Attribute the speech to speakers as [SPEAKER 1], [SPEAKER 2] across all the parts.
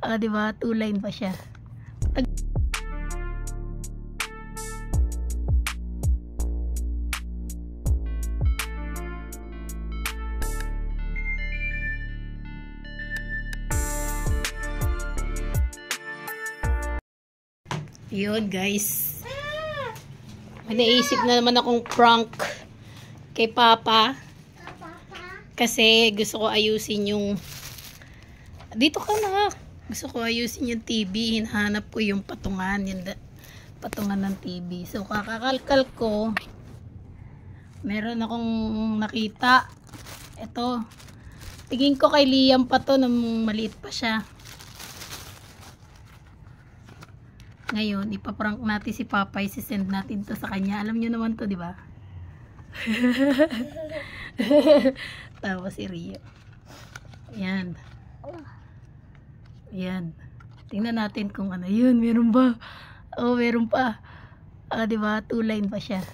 [SPEAKER 1] Di ba? 2 line pa siya. Yun guys. May naisip na naman akong prank kay Papa. Kasi gusto ko ayusin yung... Dito ka na. Gusto ko ayusin yung TV. Hinahanap ko yung patungan. Yung patungan ng TV. So kakakalkal ko. Meron akong nakita. Ito. Tingin ko kay Liam pa to nung maliit pa siya. Ngayon, ipaprank natin si Papay, sisend natin to sa kanya. Alam nyo naman to, di ba? Tawa si Rio. Ayan. Ayan. Tingnan natin kung ano. Yun, meron ba? Oh, meron pa. Di ba? 2 line pa siya.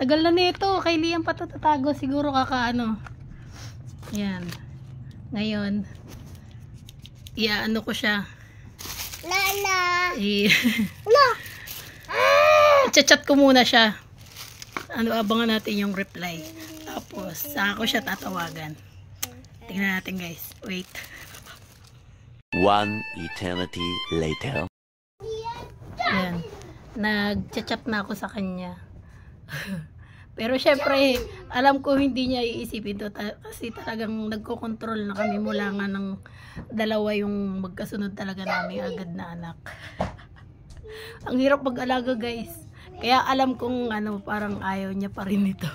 [SPEAKER 1] Tagal na nito. Kay Liam pa to tatago. Siguro kakaano. Ayan. Ngayon, iaano ko siya.
[SPEAKER 2] Lala.
[SPEAKER 1] Chat ko muna siya. Abangan natin yung reply. Tapos, saka ko siya tatawagan. Tingnan natin guys. Wait.
[SPEAKER 3] 1 eternity later.
[SPEAKER 1] Ayan. Nag-chat na ako sa kanya. Pero syempre, alam ko hindi niya iisipin to kasi talagang nagko-control na kami mula nga ng dalawa yung magkasunod talaga namin agad na anak. Ang hirap mag-alaga guys. Kaya alam kong parang ayaw niya pa rin ito.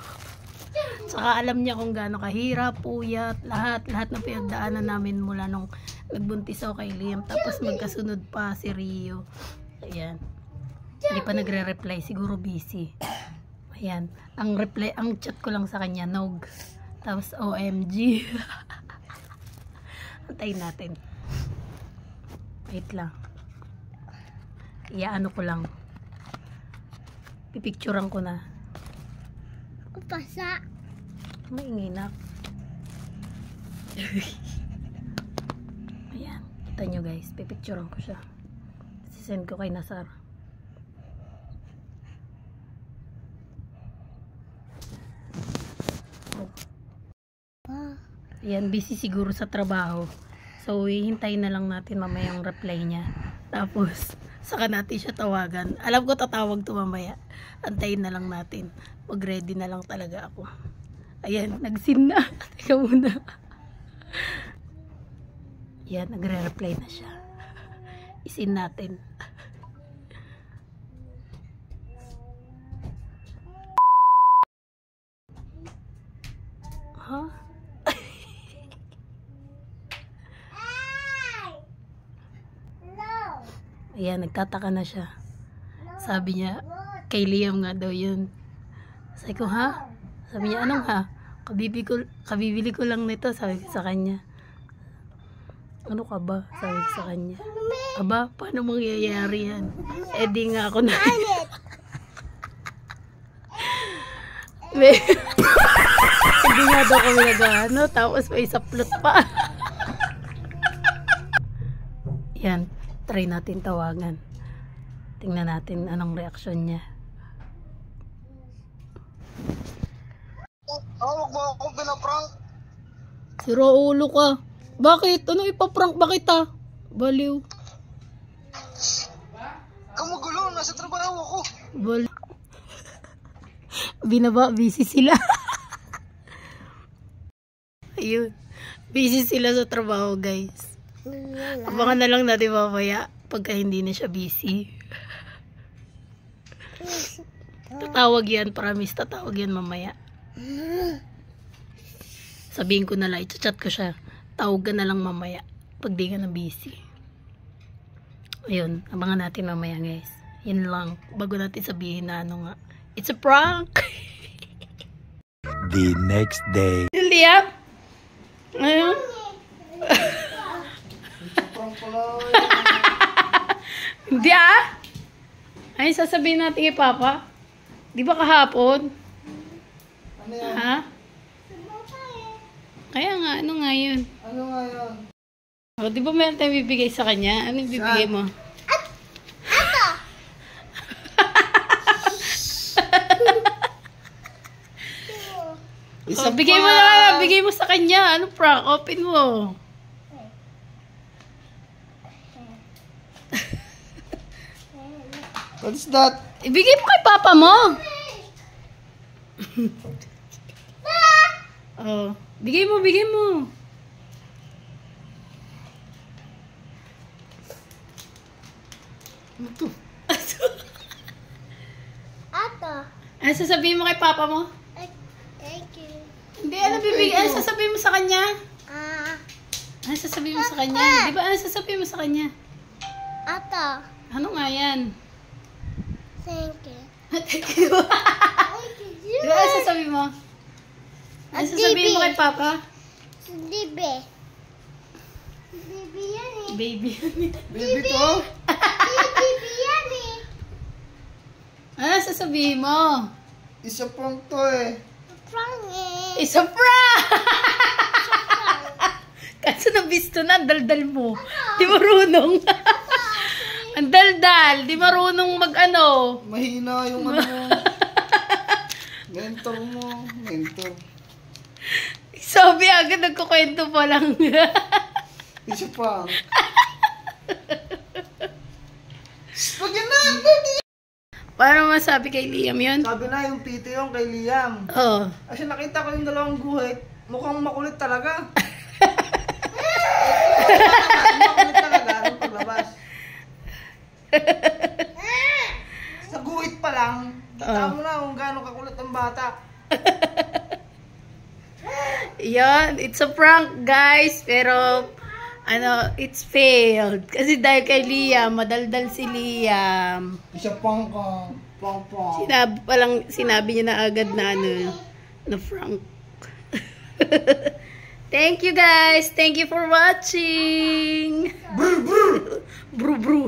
[SPEAKER 1] Saka alam niya kung gaano kahirap, puyat, lahat ng pinagdaanan namin mula nung nagbuntis ako kay Liam. Tapos magkasunod pa si Rio. Ayan. Hindi pa nagre-reply, siguro busy. Ayan, ang chat ko lang sa kanya, Nog. Tapos, OMG. Antayin natin. Wait lang. Iaano ko lang. Pipicturean ko na.
[SPEAKER 2] Pasa.
[SPEAKER 1] Maingay na. Ayan, kita nyo guys. Pipicturean ko siya. Sisend ko kay Nasar. Ayan, busy siguro sa trabaho. So, hihintayin na lang natin mamaya ang reply niya. Tapos, saka natin siya tawagan. Alam ko tatawag to mamaya. Antayin na lang natin. Mag-ready na lang talaga ako. Ayan, nag-send na. Teka muna. Ayan, nagre-reply na siya. I-send natin. Huh? Ayan, nagtataka na siya. Sabi niya, kay Liam nga daw yun. Sabi ko, ha? Sabi niya, anong ha? Kabibili ko lang nito, sabi ko sa kanya. Ano ka ba? Sabi ko sa kanya. Aba, paano mangyayari yan? Eh di nga ako na. Hindi nga daw kami nag-ano, tapos may saplot pa. Yan. Try natin tawagan. Tingnan natin anong reaksyon niya.
[SPEAKER 4] Huwag mo akong pinaprank.
[SPEAKER 1] Sira ulo ka. Bakit? Ano ipaprank ba kita? Baliw.
[SPEAKER 4] Kamugulo, nasa trabaho ako.
[SPEAKER 1] Baliw. Binaba, busy sila. Ayun. Busy sila sa trabaho guys. Abangan na lang natin mamaya pagka hindi na siya busy. Tatawag yan, promise, tatawag yan mamaya. Sabihin ko na lang, i-chat ko siya. Tawag ka na lang mamaya pag di ka na busy. Ayun, abangan natin mamaya guys. Yan lang, bago natin sabihin na ano nga. It's a prank!
[SPEAKER 3] The next day.
[SPEAKER 1] Liam? Ayun. Hindi Ay, sasabihin natin kay Papa. Di ba kahapon?
[SPEAKER 4] Ano yan?
[SPEAKER 1] Ha? Kaya nga, ano nga yun?
[SPEAKER 4] Ano nga yan?
[SPEAKER 1] O, di ba meron tayong bibigay sa kanya? Anong bibigay mo?
[SPEAKER 4] Isa
[SPEAKER 1] O, bigay mo na. Bigay mo sa kanya. Anong prank? Open mo.
[SPEAKER 4] What's that?
[SPEAKER 1] Ibigay mo kay papa mo. Oh, bigay mo, bigay mo. Ano to?
[SPEAKER 2] Ato.
[SPEAKER 1] Ano sasabihin mo kay papa mo?
[SPEAKER 2] Thank you.
[SPEAKER 1] Hindi, ano bibigay? Ano sasabihin mo sa kanya? Ano sasabihin mo sa kanya? Di ba ano sasabihin mo sa kanya?
[SPEAKER 2] Ato.
[SPEAKER 1] Ano nga yan?
[SPEAKER 2] Thank you.
[SPEAKER 1] Thank you. Di ba ano sasabihin mo? Ano sasabihin mo kay papa?
[SPEAKER 2] Libe. Libe yan eh.
[SPEAKER 1] Baby.
[SPEAKER 4] Baby to?
[SPEAKER 2] Libe yan eh.
[SPEAKER 1] Ano sasabihin mo?
[SPEAKER 4] Isa pang to eh.
[SPEAKER 2] Prang eh.
[SPEAKER 1] Isa prank! Kaso nabisto na, ang daldal mo. Di marunong. Ang daldal, di marunong mag-ano.
[SPEAKER 4] Mahina yung ano mo. Mentor mo. Mentor.
[SPEAKER 1] Sabi agad, nagkukwento pa lang.
[SPEAKER 4] Isa pang. Pag yan na!
[SPEAKER 1] Paano masabi kay Liam yun?
[SPEAKER 4] Sabi na yung pito yung kay Liam.
[SPEAKER 1] Oo.
[SPEAKER 4] Kasi nakita ko yung dalawang guhit. Mukhang makulit talaga. Makulit talaga nung paglabas. Sa guhit pa lang, kita mo na kung gaano kakulit ang bata.
[SPEAKER 1] Yan, it's a prank guys. Pero, it's failed. Kasi dahil kay Liam, madaldal si Liam.
[SPEAKER 4] Isa pang ka. Pang.
[SPEAKER 1] Sinabi niya na agad na na prank. Thank you guys. Thank you for watching. Bru bru.